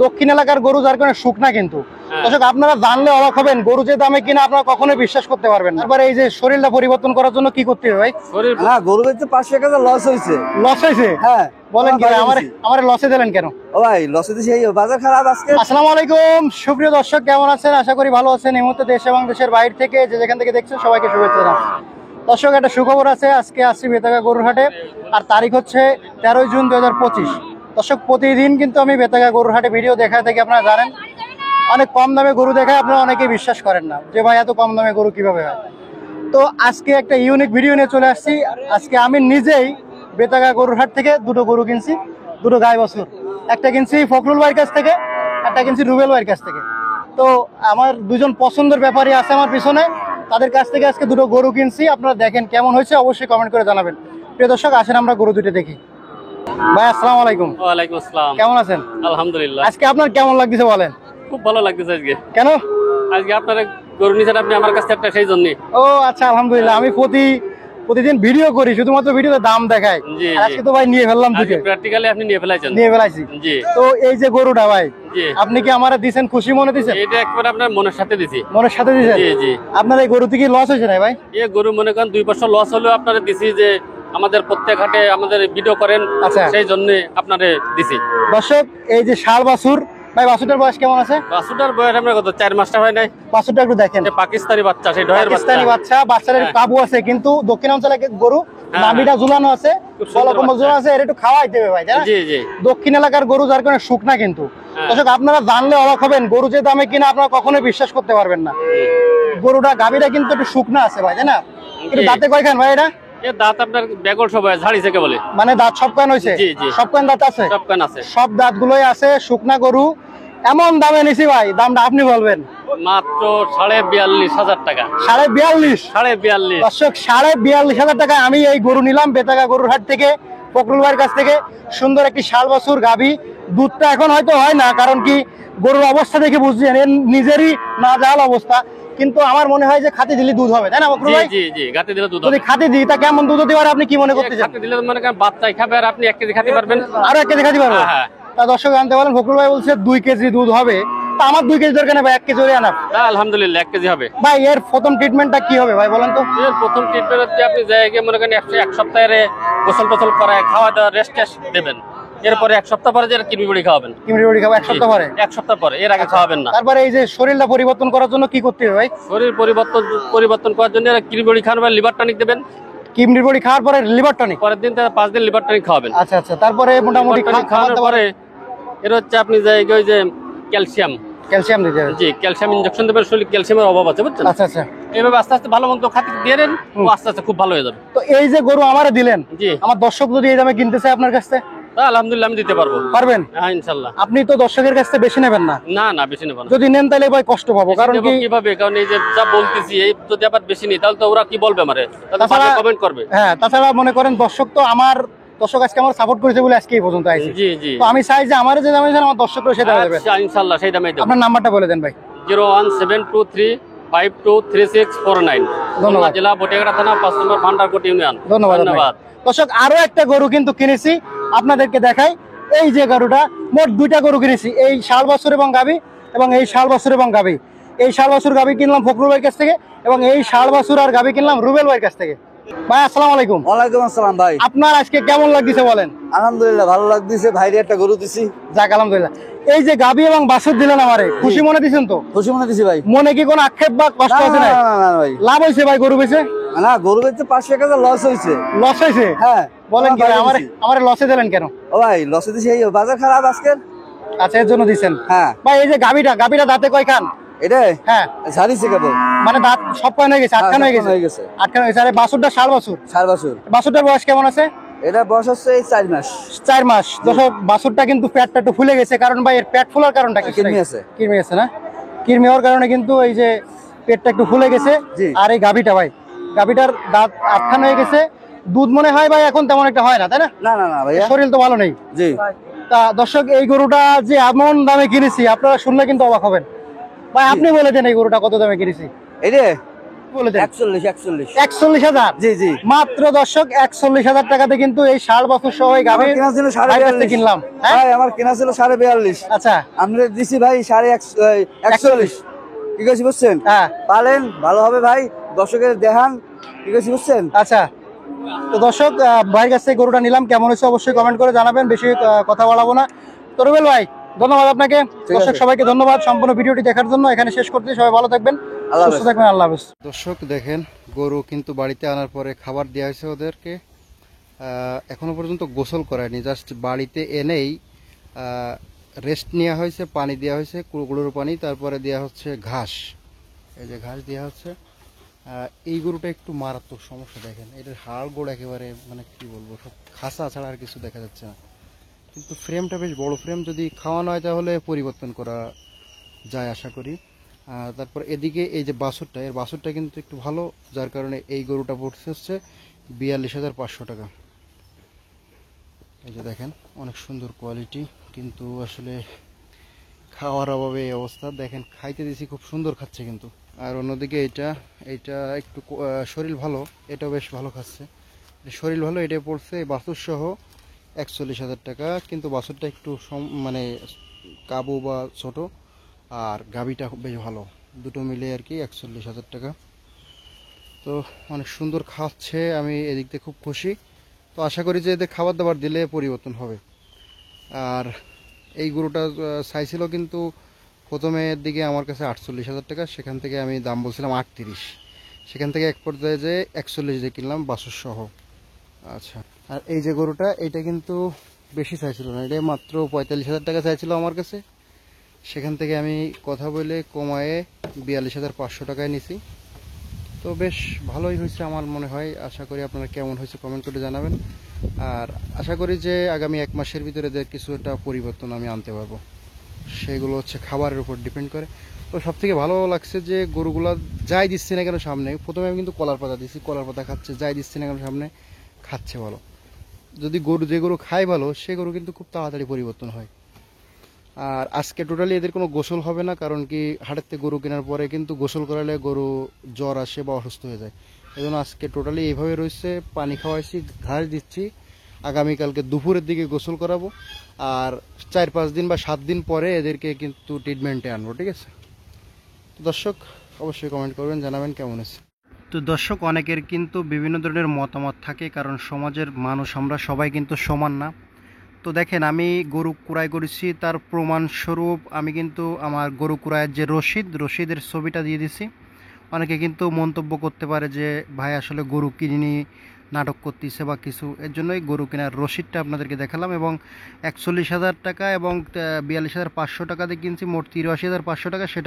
দক্ষিণ এলাকার গরু যার কারণে শুকনা কিন্তু দর্শক আপনারা জানলে অবাক হবেন, গরু যে দামে কিনা আপনারা কখনোই বিশ্বাস করতে পারবেন না। এবার এই যে শরীরটা পরিবর্তন করার জন্য কি করতে হবে ভাই? গরু বেচতে 500 টাকা লস হয়েছে। লস হয়েছে? হ্যাঁ। বলেন কি ভাই, আমার লসে দিলেন কেন? ও ভাই লসে দিছি, এই বাজার খারাপ আজকে। আসসালামু আলাইকুম সুপ্রিয় দর্শক, কেমন আছেন? আশা করি ভালো আছেন। এই মুহূর্তে দেশ এবং দেশের বাইরে থেকে যে যেখান থেকে দেখছেন সবাইকে শুভেচ্ছা জানাচ্ছি। দর্শক, একটা সুখবর আছে, আজকে আসছি বেতাগা গরুর হাটে, আর তারিখ হচ্ছে 13 জুন 2025। দর্শক, প্রতিদিন কিন্তু আমি বেতাগা গরুর হাটে ভিডিও দেখায় থাকি, আপনারা জানেন। অনেক কম দামে গরু দেখায়, আপনারা অনেকেই বিশ্বাস করেন না যে ভাই এত কম দামে গরু কিভাবে হয়। তো আজকে একটা ইউনিক ভিডিও নিয়ে চলে আসছি। আজকে আমি নিজেই বেতাগা গরুর হাট থেকে দুটো গরু কিনছি, দুটো গাই বাছুর। একটা কিনছি ফখরুল ভাইয়ের কাছ থেকে, একটা কিনছি রুবেল ভাইয়ের কাছ থেকে। তো আমার দুজন পছন্দের ব্যাপারী আছে আমার পিছনে, তাদের কাছ থেকে আজকে দুটো গরু কিনছি। আপনারা দেখেন কেমন হয়েছে, অবশ্যই কমেন্ট করে জানাবেন। প্রিয় দর্শক, আসেন আমরা গরু দুটো দেখি। ভাই আসসালামু আলাইকুম। ওয়ালাইকুম আসসালাম। কেমন আছেন? আলহামদুলিল্লাহ। আজকে আপনার কেমন লাগতেছে বলেন? খুব ভালো লাগতেছে আজকে। কেন? আজকে আপনারা গরু নিছেন আপনি আমার কাছে একটা, সেই জন্য। ও আচ্ছা, আলহামদুলিল্লাহ। আমি প্রতিদিন ভিডিও করি, শুধুমাত্র ভিডিওতে দাম দেখাই। জি, আজকে তো ভাই নিয়ে ফেললাম দুটো। প্র্যাকটিক্যালি আপনি নিয়ে ফেলাইছেন। নিয়ে ফেলাইছি। জি। তো এই যে গরুটা ভাই, জি, আপনি কি আমারে দিবেন, খুশি মনে দিবেন? এটা একবার আপনার মনের সাথে দিছি। মনের সাথে দিবেন? জি জি। আপনার এই গরুতে কি লস হয়েছে না ভাই? এই গরু মনে করেন 2 বছর লস হলেও আপনারা দিছি, যে আমাদের প্রত্যেক হাটে আমাদের ভিডিও করেন, আচ্ছা, সেই জন্য আপনারে দিছি। দর্শক, এই যে ষাঁড় বাছুর, ভাই বাছুরটার বয়স কেমন আছে? বাছুরটার বয়স আমরা কত 4 মাসটা হয় নাই। বাছুরটা একটু দেখেন। এটা পাকিস্তানি বাচ্চা, সেই ডয়ের বাচ্চা। পাকিস্তানি বাচ্চা, বাচ্চার হ্যাঁ। কাবু আছে, কিন্তু দক্ষিণ অঞ্চলে গরু হ্যাঁ, নাভিটা ঝুলানো আছে, খুব সুন্দর গলকম্বল ঝুলানো আছে, এর একটু খাওয়াই দেবে ভাই, তাই না? জি জি। দক্ষিণ এলাকার গরু যার কারণে শুকনা কিন্তু হ্যাঁ। দর্শক আপনারা জানলে অবাক হবেন, গরু যে দামে কিনা আপনারা কখনোই বিশ্বাস করতে পারবেন না। গরুটা গাভীটা কিন্তু একটু শুকনা আছে ভাই, তাই না? একটু জি। দাঁতে কয়খান ভাই এটা? এর দাঁত আপনার বেগল সব ঝাড়িছে কে বলে। মানে দাঁত সব কান হয়েছে? জি, জি। সব কান দাঁত আছে? সব কান আছে। সব দাঁত গুলোই আছে, শুকনা গরু। এমন দামে নিছি ভাই, দামটা আপনি বলবেন। মাত্র 42,500 টাকা। 42,500? 42,500। দর্শক, 42,500 টাকায় আমি এই গরু নিলাম বেতাগা গরুর হাট থেকে, ফখরুল ভাইয়ের কাছ থেকে। সুন্দর একটি ষাঁড় বাছুর গাভী। দুধটা এখন হয়তো হয় না, কারণ কি গরুর অবস্থা দেখে বুঝছেন এর নিজেরই না যাওয়ার অবস্থা, কিন্তু আমার মনে হয় যে খাতি দিলে দুধ হবে, তাই না ফখরুল ভাই? জি জি, গাতে দিলে দুধ যদি হবে। খাতি দিই তা কেমন দুধ হতে পারে, আপনি কি মনে করতেছেন? গাতে দিলে মনে করেন বাচ্চাই খাবে, আর আপনি 1 কেজি খাতে পারবেন। আরো 1 কেজি খাতি পারবো? হ্যাঁ, হ্যাঁ। তা দর্শক জানতে পারেন, ফখরুল ভাই বলছে 2 কেজি দুধ হবে। তা আমার 2 কেজি দরকার নেই ভাই, 1 কেজি হলে আনাপ। আলহামদুলিল্লাহ 1 কেজি হবে। ভাই এর প্রথম ট্রিটমেন্টটা কি হবে ভাই বলেন তো? এর প্রথম ট্রিটমেন্ট হচ্ছে আপনি জায়গায় মনে করেন 1 সপ্তাহের গোসল টোসল করায়, খাওয়া দাওয়া, রেস্ট টেস্ট দেবেন। এরপরে 1 সপ্তাহ পরে যেটা কিডনি বড়ি খাওয়াবেন। কিমরি বড়ি খাবো 1 সপ্তাহ পরে? 1 সপ্তাহ পরে, এর আগে খাওয়াবেন না। তারপরে এই যে শরীরটা পরিবর্তন করার জন্য কি করতে হবে ভাই? শরীর পরিবর্তন করার জন্য কিডনি বড়ি খাওয়াবেন, লিভার টনিক দেবেন। কিমরি বড়ি খাওয়ার পরে লিভার টনিক? পরের দিন 5 দিন লিভার টনিক খাওয়াবেন। আচ্ছা আচ্ছা, তারপরে মোটামুটি খাওয়ানোর পরে এর হচ্ছে আপনি জায়গায় ওই যে ক্যালসিয়াম ক্যালসিয়াম দিতে হবে? জি, ক্যালসিয়াম ইনজেকশন দেবেন, শরীরে ক্যালসিয়ামের অভাব আছে, বুঝছেন? আচ্ছা আচ্ছা। এইভাবে আস্তে আস্তে ভালো মন্দ খাতে দিয়ে দেন, ও আস্তে আস্তে খুব ভালো হয়ে যাবে। তো এই যে গরু আমারে দিলেন, জি। আমার দর্শক যদি এই দামে কিনতে চায় আপনার কাছ থেকে, আলহামদুলিল্লাহ আমি দিতে পারবো। পারবেন? হ্যাঁ ইনশাল্লাহ। আপনি তো দর্শকের কাছ থেকে বেশি নেবেন না? না না, বেশি নেব না। যদি নেন তাহলে ভাই কষ্ট পাবো, কারণ কি কিভাবে, কারণ এই যে যা বলতেছি, এই যদি আবার বেশি নিই তাহলে তো ওরা কি বলবে আমারে, তাহলে কমেন্ট করবে। হ্যাঁ, তাছাড়া মনে করেন দর্শক তো দর্শক আজকে আমার সাপোর্ট করেছে বলে আজকে এই পর্যন্ত আইছি। জি জি। তো আমি চাই যে আমার যে দামে আমার দর্শকরা সেটা দেবে। আচ্ছা ইনশাল্লাহ সেই দামে দেব। আপনার নাম্বারটা বলে দেন ভাই। 01723523649। ধন্যবাদ। জেলা বটিয়াঘাটা থানা, 5 নম্বর ভান্ডারকোট ইউনিয়ন। ধন্যবাদ। দর্শক, আরো একটা গরু কিন্তু কিনেছি, আপনাদেরকে দেখাই। এই যে গরুটা, মোট 2টা গরু কিনেছি, এই ষাঁড় বাছুর এবং গাভী, এবং এই ষাঁড় বাছুর এবং গাভী। এই ষাঁড় বাছুর গাভী কিনলাম ফখরুল ভাইয়ের কাছ থেকে, এবং এই ষাঁড় বাছুর আর গাভী কিনলাম রুবেল ভাইয়ের কাছ থেকে। ভাই আসসালামু আলাইকুম। ওয়ালাইকুম আসসালাম ভাই। আপনার আজকে কেমন লাগতেছে বলেন? আলহামদুলিল্লাহ ভালো লাগতেছে, ভাইরে একটা গরু দিছি। যাক আলহামদুলিল্লাহ। এই যে গাভী এবং বাছুর দিলেন আমারে, খুশি মনে দিছেন তো? খুশি মনে দিছি ভাই। মনে কি কোনো আক্ষেপ বা কষ্ট আছে না? না ভাই, লাভ হয়েছে ভাই গরু বেচে? না গরু বেচতে 500 টাকা লস হয়েছে। লস হয়েছে? হ্যাঁ। বলেন কি ভাই, আমারে লসে দিলেন কেন? ও ভাই লসে দিছি, এই বাজার খারাপ আজকে। আচ্ছা, এর জন্য দিছেন? হ্যাঁ। ভাই এই যে গাভীটা দাঁতে কয়খান? এটা হ্যাঁ, ঝাড়িছে কেবল। মানে দাঁত সব কয়ন হয়ে গেছে? 8 খান হয়ে গেছে? 8 খান হয়েছে। আরে বাছুরটা ষাঁড় বাছুর? 4 বছর। বাছুরটার বয়স কেমন আছে? এটা বয়স হচ্ছে 4 মাস। 4 মাস। দর্শক, বাছুরটা কিন্তু পেটটা একটু ফুলে গেছে, কারণ ভাই এর পেট ফুলার কারণটা কি? কৃমি আছে। কৃমি আছে না? কৃমি হওয়ার কারণে কিন্তু এই যে পেটটা একটু ফুলে গেছে। জি। আর এই গাভীটার দাঁত 8 খান হয়ে গেছে। দুধ মনে হয় ভাই এখন তেমন একটা হয় না, তাই না? না না না ভাইয়া, শরীর তো ভালো নেই। জি। তা দর্শক, এই গরুটা যে এমন দামে কিনেছি, আপনারা শুনলে কিন্তু অবাক হবেন। ভাই আপনি বলে দেন এই গরুটা কত দামে কিনেছি? এটা বলে দেন। 41 41,000 জি জি মাত্র দর্শক, 41,000 টাকাতে কিন্তু এই ষাঁড় বাছুর সহ এই গাভী আমার কেনা ছিল ভাইয়ের কাছ থেকে 42 কিনলাম। হ্যাঁ ভাই আমার কেনা ছিল 42.5 আচ্ছা আমরা দিছি ভাই 41 কি কইছি বুঝছেন হ্যাঁ পালেন ভালো হবে ভাই দর্শকের দেখান কি কইছি বুঝছেন আচ্ছা। তো দর্শক ভাইয়ের কাছ থেকে গরুটা নিলাম, কেমন হয়েছে অবশ্যই কমেন্ট করে জানাবেন, বেশি কথা বলাবো না। তো রুবেল ভাই ধন্যবাদ আপনাকে, দর্শক আছে। সবাইকে ধন্যবাদ সম্পূর্ণ ভিডিওটি দেখার জন্য। এখানে শেষ করতে, সবাই ভালো থাকবেন, আল্লাহ সুস্থ হাফেজ। থাকবেন, আল্লাহ হাফেজ। দর্শক দেখেন, গরু কিন্তু বাড়িতে আনার পরে খাবার দেওয়া হয়েছে ওদেরকে, এখনো পর্যন্ত গোসল করায়নি, জাস্ট বাড়িতে এনেই রেস্ট নেওয়া হয়েছে, পানি দেওয়া হয়েছে কুড়োর পানি, তারপরে দেওয়া হচ্ছে ঘাস, এই যে ঘাস দেওয়া হচ্ছে। এই গরুটা একটু মারাত্মক সমস্যা, দেখেন এটার হাড় গোড় একেবারে মানে কি বলবো, সব খাসা ছাড়া আর কিছু দেখা যাচ্ছে না, কিন্তু ফ্রেমটা বেশ বড় ফ্রেম, যদি খাওয়ানো হয় তাহলে পরিবর্তন করা যায় আশা করি। তারপর এদিকে এই যে বাছুরটা, এর বাছুরটা কিন্তু একটু ভালো, যার কারণে এই গরুটা পড়ছে হচ্ছে 42,500 টাকা। এই যে দেখেন অনেক সুন্দর কোয়ালিটি, কিন্তু আসলে খাওয়ার অভাবে এই অবস্থা। দেখেন খাইতে দিছি, খুব সুন্দর খাচ্ছে কিন্তু। আর অন্যদিকে এইটা একটু শরীর ভালো, এটাও বেশ ভালো খাচ্ছে, শরীর ভালো, এটা পড়ছে বাছুর সহ 41,000 টাকা, কিন্তু বাছুরটা একটু মানে কাবু বা ছোট, আর গাভীটা বেশ ভালো, দুটো মিলে আর কি 41,000 টাকা। তো অনেক সুন্দর খাচ্ছে, আমি এদিক থেকে খুব খুশি। তো আশা করি যে এদের খাবার দাবার দিলে পরিবর্তন হবে। আর এই গরুটা চাইছিল কিন্তু প্রথমের দিকে আমার কাছে 48,000 টাকা, সেখান থেকে আমি দাম বলছিলাম 38, সেখান থেকে এক পর্যায়ে যে 41 দিয়ে কিনলাম বাছুর সহ। আচ্ছা, আর এই যে গরুটা, এটা কিন্তু বেশি চাইছিল না, এটা মাত্র 45,000 টাকা চাইছিল আমার কাছে, সেখান থেকে আমি কথা বলে কমায়ে 42,500 টাকায় নিছি। তো বেশ ভালোই হয়েছে আমার মনে হয়, আশা করি আপনারা কেমন হয়েছে কমেন্ট করে জানাবেন। আর আশা করি যে আগামী 1 মাসের ভিতরে এদের কিছু একটা পরিবর্তন আমি আনতে পারবো, সেগুলো হচ্ছে খাবারের উপর ডিপেন্ড করে। তো সব থেকে ভালো লাগছে যে গরুগুলা যাই দিচ্ছি না কেন সামনে, প্রথমে আমি কিন্তু কলার পাতা দিচ্ছি, কলার পাতা খাচ্ছে, যাই দিচ্ছি না কেন সামনে খাচ্ছে ভালো। যদি যে গরু খায় ভালো, সে গরু কিন্তু খুব তাড়াতাড়ি পরিবর্তন হয়। আর আজকে টোটালি এদের কোনো গোসল হবে না, কারণ কি হাটের থেকে গরু কেনার পরে কিন্তু গোসল করালে গরু জ্বর আসে বা অসুস্থ হয়ে যায়, এই জন্য আজকে টোটালি এইভাবে রয়েছে, পানি খাওয়াইছি, ঘাস দিচ্ছি, আগামীকালকে দুপুরের দিকে গোসল করাবো, আর 4-5 দিন বা 7 দিন পরে এদেরকে কিন্তু ট্রিটমেন্টে আনবো, ঠিক আছে? তো দর্শক অবশ্যই কমেন্ট করবেন, জানাবেন কেমন আছে। তো দর্শক অনেকের কিন্তু বিভিন্ন ধরনের মতামত থাকে, কারণ সমাজের মানুষ আমরা সবাই কিন্তু সমান না। তো দেখেন আমি গরু ক্রয় করেছি, তার প্রমাণস্বরূপ আমি কিন্তু আমার গরু ক্রয়ের যে রসিদের ছবিটা দিয়ে দিছি। অনেকে কিন্তু মন্তব্য করতে পারে যে ভাই আসলে গরু কিনিনি, নাটক করতেছে বা কিছু, এর জন্যই গরু কেনার রসিদটা আপনাদেরকে দেখালাম। এবং 41,000 টাকা এবং 42,500 টাকা দিয়ে কিনছি, মোট 83,500 টাকা, সেটা